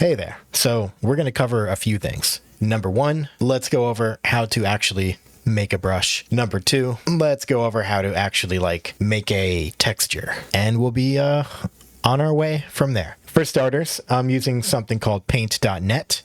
Hey there. So we're going to cover a few things. Number one, let's go over how to actually make a brush. Number two, let's go over how to actually make a texture. And we'll be on our way from there. For starters, I'm using something called Paint.net.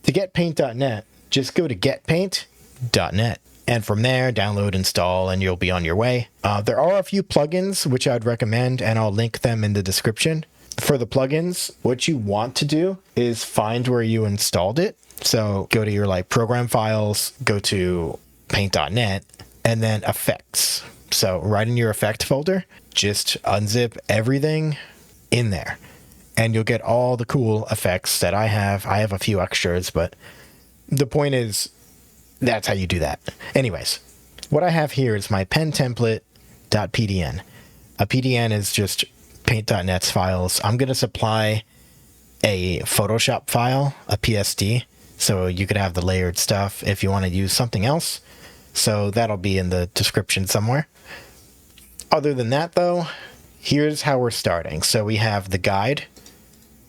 To get Paint.net, just go to getpaint.net. And from there, download, install, and you'll be on your way. There are a few plugins which I'd recommend, and I'll link them in the description. For the plugins, what you want to do is find where you installed it. So go to your program files, go to paint.net, and then effects. So right in your effect folder, just unzip everything in there. And you'll get all the cool effects that I have. I have a few extras, but the point is, that's how you do that. Anyways, what I have here is my pen template.pdn. A PDN is just Paint.net's files. I'm going to supply a Photoshop file, a PSD, so you could have the layered stuff if you want to use something else. So that'll be in the description somewhere. Other than that, though, here's how we're starting. So we have the guide,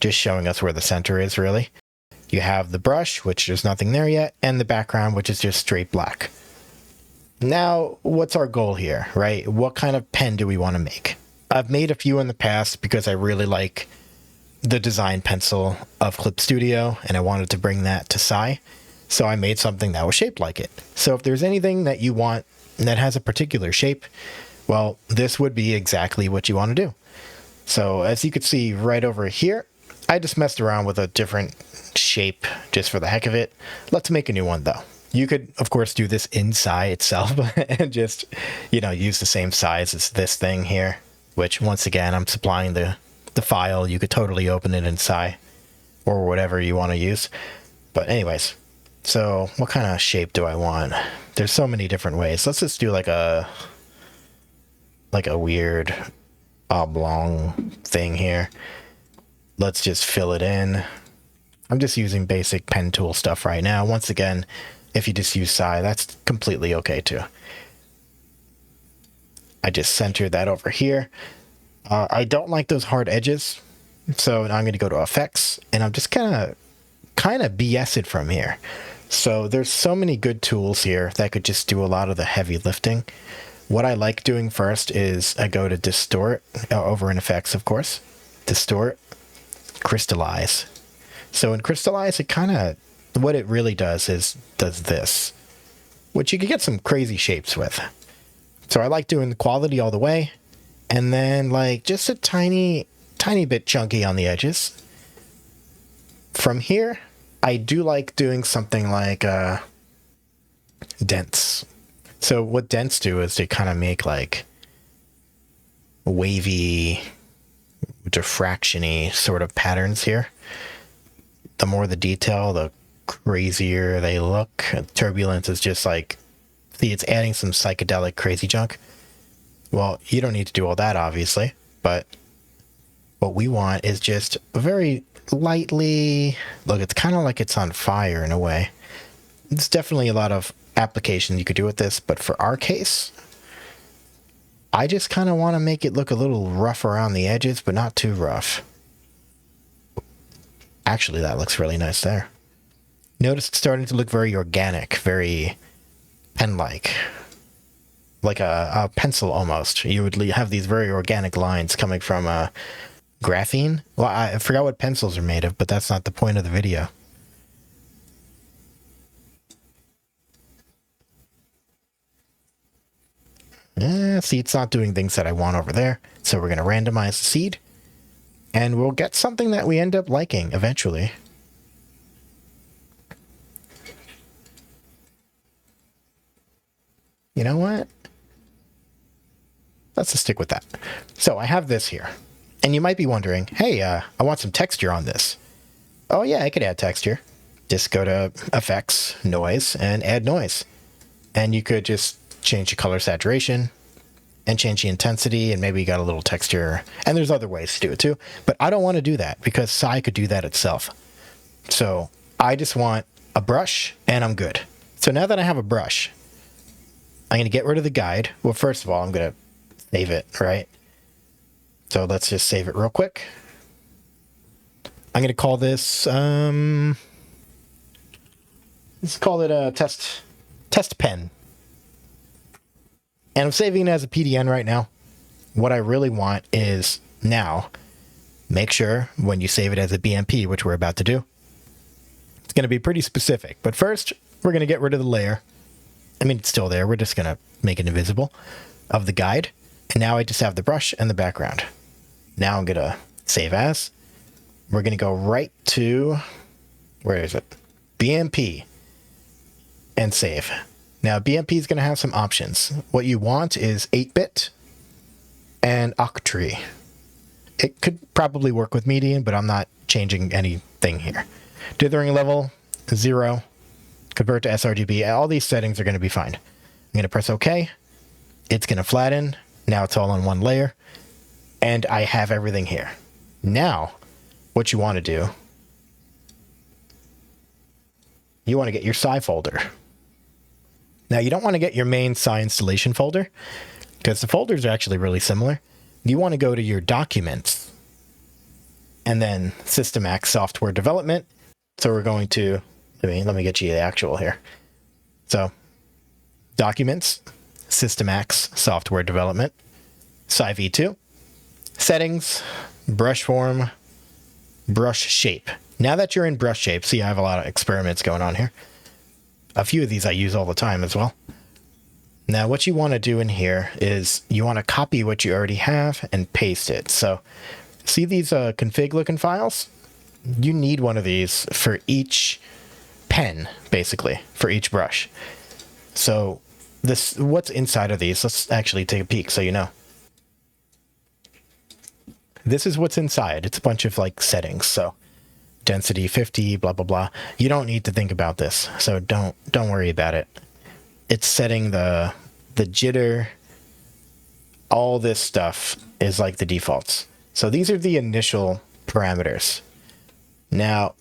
just showing us where the center is, really. You have the brush, which there's nothing there yet, and the background, which is just straight black. Now, what's our goal here, right? What kind of pen do we want to make? I've made a few in the past because I really like the design pencil of Clip Studio, and I wanted to bring that to Sai. So I made something that was shaped like it. So if there's anything that you want that has a particular shape, well, this would be exactly what you want to do. So as you can see right over here, I just messed around with a different shape just for the heck of it. Let's make a new one though. You could, of course, do this in Sai itself and just, use the same size as this thing here. Which, once again, I'm supplying the file. You could totally open it in Sai or whatever you want to use. But anyways, so what kind of shape do I want? There's so many different ways. Let's just do like a weird oblong thing here. Let's just fill it in. I'm just using basic pen tool stuff right now. Once again, if you just use Sai, that's completely okay too. I just centered that over here. I don't like those hard edges, so now I'm going to go to effects, and I'm just kind of BS it from here. So there's so many good tools here that could just do a lot of the heavy lifting. What I like doing first is I go to distort, over in effects, of course, distort, crystallize. So in crystallize, what it really does is does this, which you can get some crazy shapes with. So I like doing the quality all the way, and then just a tiny bit chunky on the edges. From here, I do like doing something like dents. So what dents do is they kind of make wavy, diffraction-y sort of patterns here. The more the detail, the crazier they look. Turbulence is just see, it's adding some psychedelic crazy junk. Well, you don't need to do all that, obviously, but what we want is just very lightly, look, it's kind of like it's on fire in a way. There's definitely a lot of applications you could do with this, but for our case, I just kind of want to make it look a little rough around the edges, but not too rough. Actually, that looks really nice there. Notice it's starting to look very organic, very pen-like, like a pencil almost. You would have these very organic lines coming from graphene. Well, I forgot what pencils are made of, but that's not the point of the video. See, it's not doing things that I want over there. So we're going to randomize the seed, and we'll get something that we end up liking eventually. You know what? Let's just stick with that. So I have this here, and you might be wondering, hey, I want some texture on this. Oh yeah, I could add texture. Just go to effects, noise, and add noise. And you could just change the color saturation and change the intensity, and maybe you got a little texture. And there's other ways to do it too, but I don't want to do that because Sai could do that itself. So I just want a brush, and I'm good. So now that I have a brush, I'm going to get rid of the guide. Well, first of all, I'm going to save it, right? So let's just save it real quick. I'm going to call this, let's call it a test pen. And I'm saving it as a PDN right now. What I really want is now, make sure when you save it as a BMP, which we're about to do, it's going to be pretty specific. But first, we're going to get rid of the layer. I mean, it's still there. We're just going to make it invisible of the guide. And now I just have the brush and the background. Now I'm going to save as. We're going to go right to, where is it? BMP. And save. Now, BMP is going to have some options. What you want is 8-bit and Octree. It could probably work with median, but I'm not changing anything here. Dithering level, 0. Convert to sRGB. All these settings are going to be fine. I'm going to press OK. It's going to flatten. Now it's all on one layer. And I have everything here. Now, what you want to do, you want to get your Sai folder. Now, you don't want to get your main Sai installation folder, because the folders are actually really similar. You want to go to your documents, and then System X software development. So we're going to, let me get you the actual here. So, documents, System X software development, Sai V2, settings, brush form, brush shape. Now that you're in brush shape, see, I have a lot of experiments going on here. A few of these I use all the time as well. Now, what you want to do in here is you want to copy what you already have and paste it. So, see these config looking files? You need one of these for each pen, basically, for each brush. So, what's inside of these? Let's actually take a peek so you know. This is what's inside. It's a bunch of like settings. So, density 50, blah, blah, blah. You don't need to think about this, so don't worry about it. It's setting the jitter. All this stuff is like the defaults. So these are the initial parameters. Now,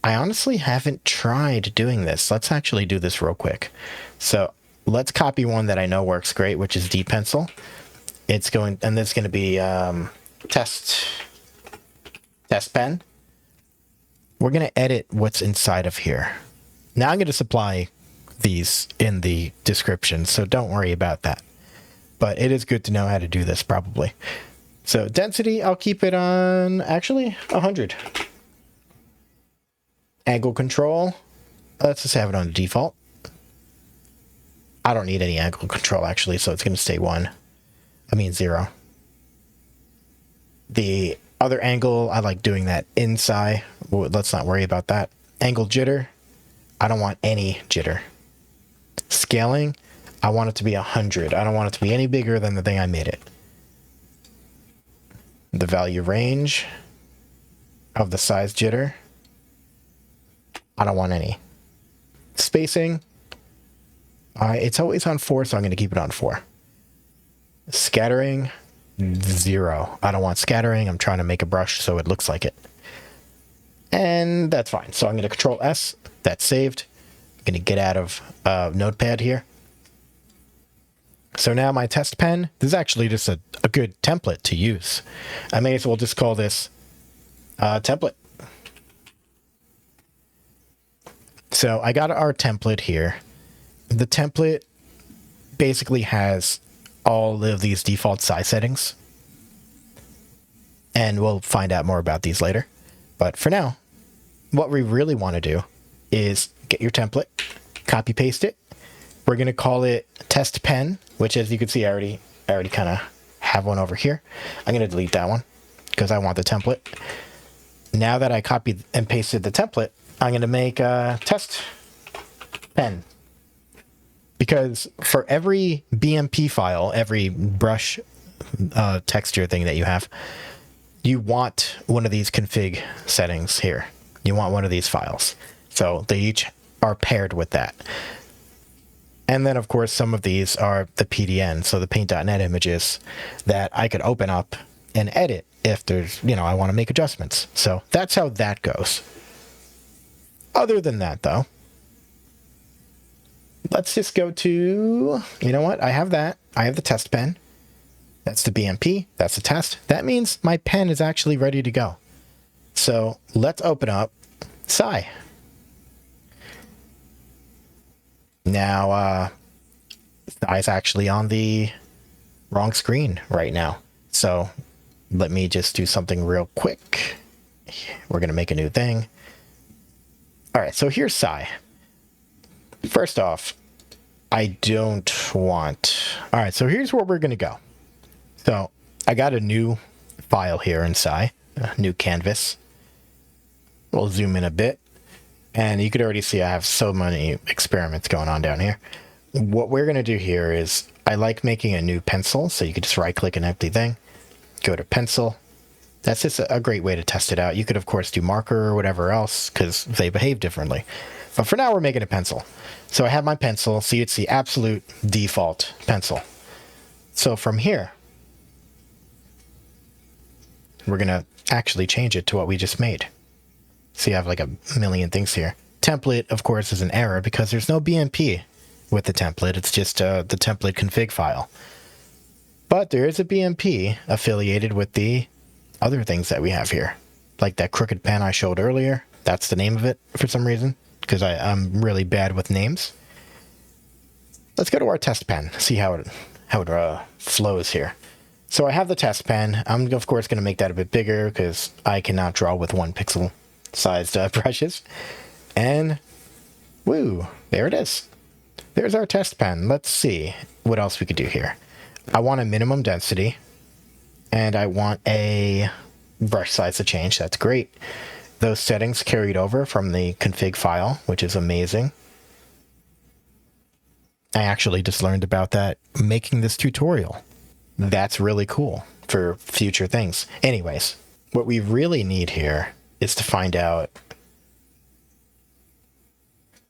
I honestly haven't tried doing this. Let's actually do this real quick. So let's copy one that I know works great, which is D-Pencil. It's going, and it's going to be test pen. We're going to edit what's inside of here. Now I'm going to supply these in the description, so don't worry about that. But it is good to know how to do this probably. So density, I'll keep it on actually 100. Angle control, let's just have it on default. I don't need any angle control actually, so it's going to stay 0. The other angle, I like doing that inside. Well, let's not worry about that. Angle jitter, I don't want any jitter. Scaling, I want it to be 100. I don't want it to be any bigger than the thing I made it. The value range of the size jitter, I don't want any. Spacing, it's always on 4, so I'm going to keep it on 4. Scattering, 0. I don't want scattering. I'm trying to make a brush so it looks like it. And that's fine. So I'm going to Control S. That's saved. I'm going to get out of Notepad here. So now my test pen, this is actually just a good template to use. I may as well just call this template. So I got our template here. The template basically has all of these default size settings. And we'll find out more about these later. But for now, what we really want to do is get your template, copy paste it. We're going to call it test pen, which as you can see, I already kind of have one over here. I'm going to delete that one because I want the template. Now that I copied and pasted the template, I'm going to make a test pen. Because for every BMP file, every brush texture thing that you have, you want one of these config settings here. You want one of these files. So they each are paired with that. And then, of course, some of these are the PDN, so the paint.net images that I could open up and edit if there's, I want to make adjustments. So that's how that goes. Other than that, though, let's just go to, you know what? I have that. I have the test pen. That's the BMP. That's the test. That means my pen is actually ready to go. So let's open up Sai. Now, Sai's actually on the wrong screen right now. So let me just do something real quick. We're going to make a new thing. All right, so here's Sai. First off, I don't want... All right, so here's where we're going to go. So I got a new file here in Sai, a new canvas. We'll zoom in a bit. And you could already see I have so many experiments going on down here. What we're going to do here is I like making a new pencil. So you could just right click an empty thing, go to pencil. That's just a great way to test it out. You could, of course, do marker or whatever else because they behave differently. But for now, we're making a pencil. So I have my pencil. See, it's the absolute default pencil. So from here, we're going to actually change it to what we just made. So you have like a million things here. Template, of course, is an error because there's no BMP with the template. It's just the template config file. But there is a BMP affiliated with the other things that we have here. Like that crooked pen I showed earlier. That's the name of it for some reason, because I'm really bad with names. Let's go to our test pen, see how it flows here. So I have the test pen. I'm, of course, going to make that a bit bigger because I cannot draw with 1 pixel sized brushes. And woo, there it is. There's our test pen. Let's see what else we could do here. I want a minimum density. And I want a brush size to change. That's great. Those settings carried over from the config file, which is amazing. I actually just learned about that making this tutorial. That's really cool for future things. Anyways, what we really need here is to find out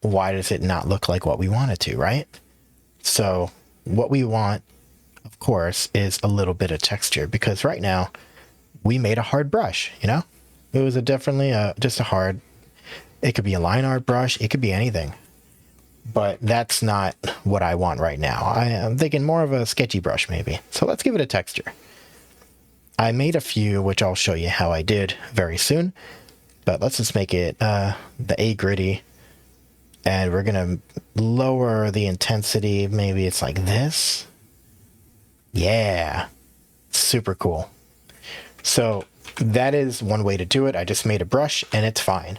why does it not look like what we want it to, right? So what we want, of course, is a little bit of texture, because right now we made a hard brush, you know? It was definitely just a hard, it could be a line art brush, it could be anything. But that's not what I want right now. I'm thinking more of a sketchy brush maybe. So let's give it a texture. I made a few, which I'll show you how I did very soon. But let's just make it the A gritty. And we're going to lower the intensity. Maybe it's like this. Yeah, super cool. So that is one way to do it. I just made a brush and it's fine.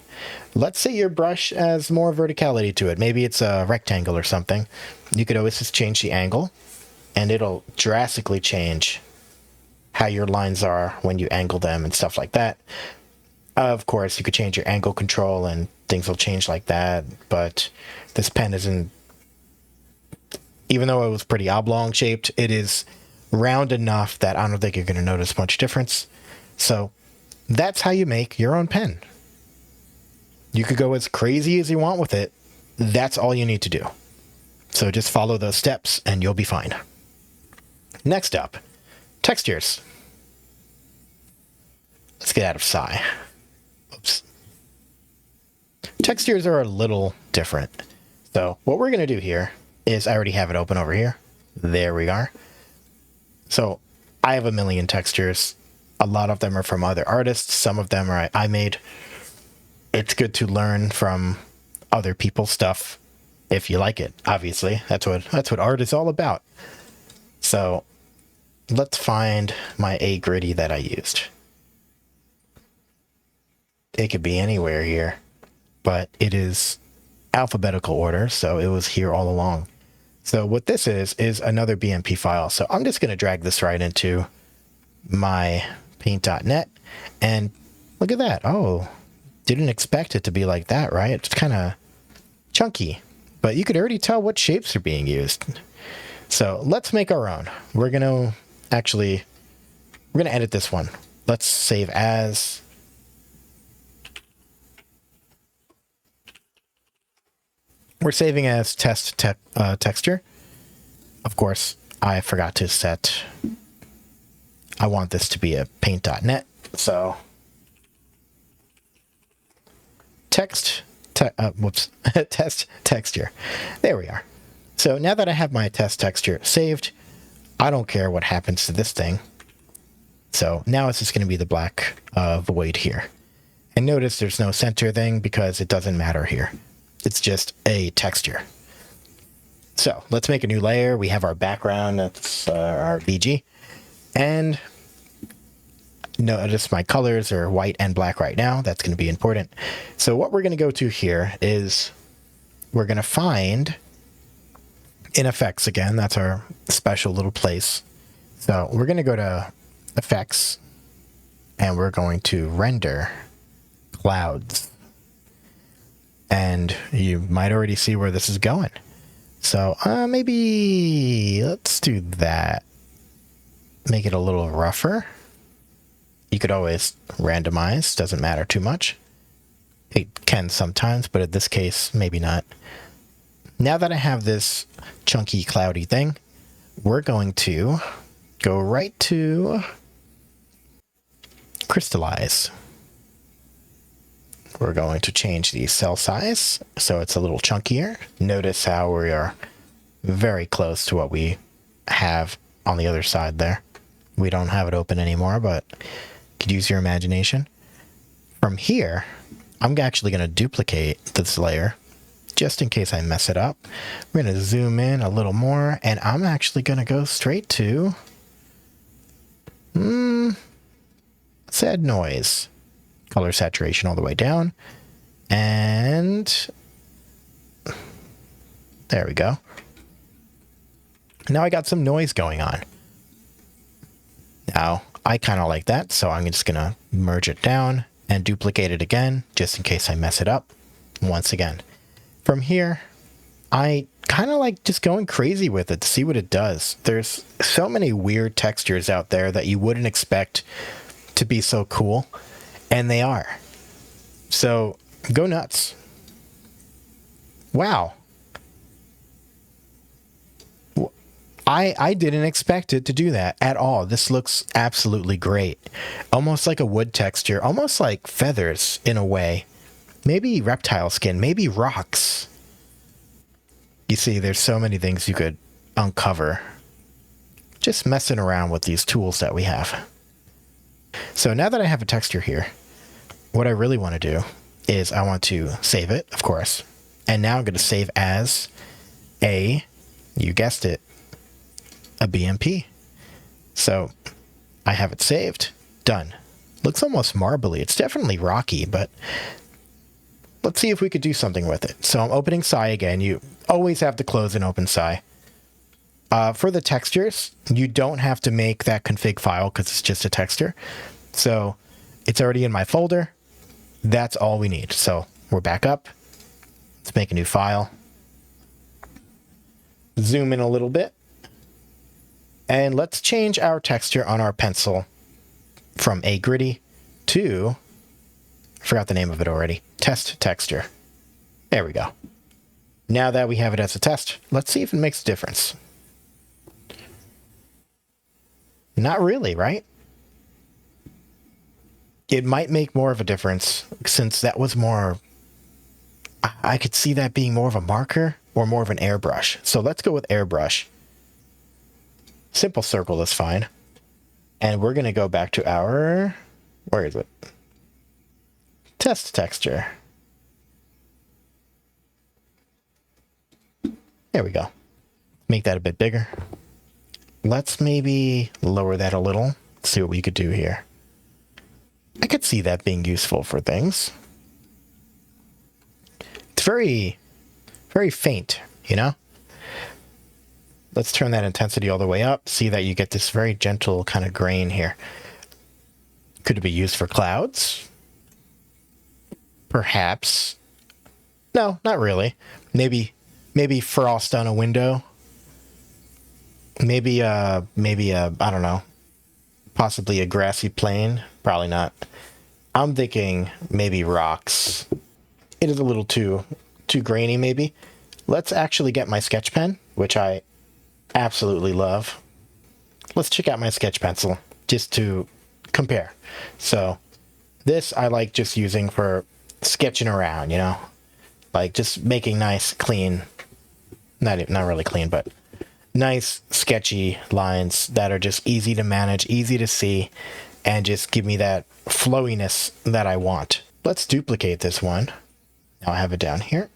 Let's say your brush has more verticality to it. Maybe it's a rectangle or something. You could always just change the angle and it'll drastically change how your lines are when you angle them and stuff like that. Of course, you could change your angle control and things will change like that. But this pen isn't, even though it was pretty oblong shaped, it is round enough that I don't think you're going to notice much difference. So that's how you make your own pen. You could go as crazy as you want with it. That's all you need to do. So just follow those steps and you'll be fine. Next up, textures. Let's get out of Sai. Oops. Textures are a little different. So what we're going to do here is, I already have it open over here. There we are. So I have a million textures. A lot of them are from other artists. Some of them are I made. It's good to learn from other people's stuff if you like it. Obviously, that's what art is all about. So let's find my A gritty that I used. It could be anywhere here, but it is alphabetical order, so it was here all along. So what this is another BMP file. So I'm just going to drag this right into my paint.net and look at that. Oh, didn't expect it to be like that, right? It's kind of chunky, but you could already tell what shapes are being used. So let's make our own. We're going to edit this one. Let's save as. We're saving as test texture. Of course, I forgot to set. I want this to be a paint.net. So test texture. There we are. So now that I have my test texture saved, I don't care what happens to this thing. So now it's just going to be the black void here. And notice there's no center thing because it doesn't matter here. It's just a texture. So let's make a new layer. We have our background, that's our VG. And notice my colors are white and black right now. That's going to be important. So what we're going to go to here is we're going to find in effects again. That's our special little place. So we're going to go to effects and we're going to render clouds. And you might already see where this is going. So maybe let's do that. Make it a little rougher. You could always randomize, doesn't matter too much. It can sometimes, but in this case, maybe not. Now that I have this chunky, cloudy thing, we're going to go right to crystallize. We're going to change the cell size so it's a little chunkier. Notice how we are very close to what we have on the other side there. We don't have it open anymore, but you could use your imagination. From here, I'm actually going to duplicate this layer just in case I mess it up. We're going to zoom in a little more, and I'm actually going to go straight to let's add noise. Color saturation all the way down. And there we go. Now I got some noise going on. Now, I kind of like that, so I'm just going to merge it down and duplicate it again, just in case I mess it up once again. From here, I kind of like just going crazy with it to see what it does. There's so many weird textures out there that you wouldn't expect to be so cool. And they are. So go nuts. Wow. I didn't expect it to do that at all. This looks absolutely great. Almost like a wood texture, almost like feathers in a way. Maybe reptile skin, maybe rocks. You see, there's so many things you could uncover just messing around with these tools that we have. So now that I have a texture here, what I really want to do is I want to save it, of course. And now I'm going to save as you guessed it, a BMP. So I have it saved. Done. Looks almost marbly. It's definitely rocky, but let's see if we could do something with it. So I'm opening Sai again. You always have to close and open Sai. For the textures, you don't have to make that config file because it's just a texture. So it's already in my folder. That's all we need. So we're back up. Let's make a new file. Zoom in a little bit. And let's change our texture on our pencil from a gritty to, I forgot the name of it already, test texture. There we go. Now that we have it as a test, let's see if it makes a difference. Not really, right? It might make more of a difference since that was more, I could see that being more of a marker or more of an airbrush. So let's go with airbrush. Simple circle is fine. And we're going to go back to our, where is it? Test texture. There we go. Make that a bit bigger. Let's maybe lower that a little. See what we could do here. I could see that being useful for things. It's very, very faint, you know? Let's turn that intensity all the way up. See that you get this very gentle kind of grain here. Could it be used for clouds? Perhaps. No, not really. Maybe frost on a window. Maybe I don't know. Possibly a grassy plain. Probably not. I'm thinking maybe rocks. It is a little too grainy, maybe. Let's actually get my sketch pen, which I absolutely love. Let's check out my sketch pencil just to compare. So this I like just using for sketching around, you know, like just making nice, clean, not really clean, but nice sketchy lines that are just easy to manage, easy to see, and just give me that flowiness that I want. let's duplicate this one. Now I have it down here.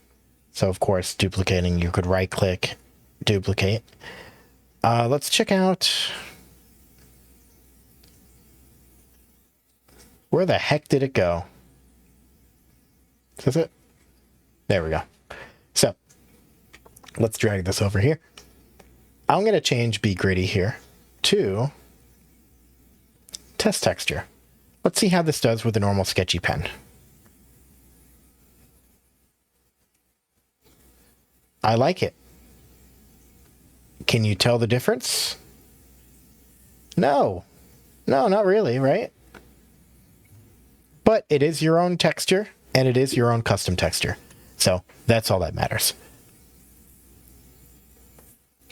So of course, duplicating, you could right click, duplicate. Let's check out, where the heck did it go? Is this it? There we go. So let's drag this over here. I'm going to change Be Gritty here to Test Texture. Let's see how this does with a normal sketchy pen. I like it. Can you tell the difference? No. No, not really, right? But it is your own texture, and it is your own custom texture. So that's all that matters.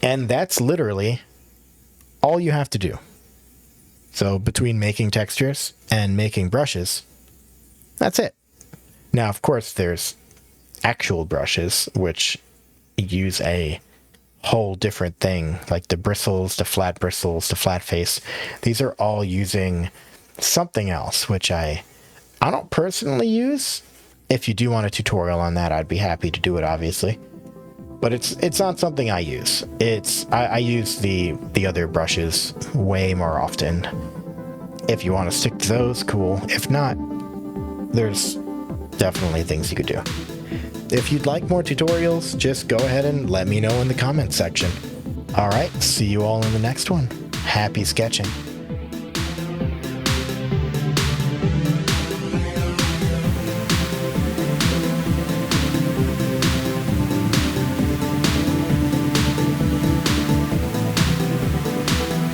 And that's literally all you have to do. So between making textures and making brushes, that's it. Now, of course, there's actual brushes, which use a whole different thing, like the bristles, the flat face. These are all using something else, which I don't personally use. If you do want a tutorial on that, I'd be happy to do it, obviously. But it's not something I use. I use the other brushes way more often. If you want to stick to those, cool. If not, there's definitely things you could do. If you'd like more tutorials, just go ahead and let me know in the comments section. All right, see you all in the next one. Happy sketching.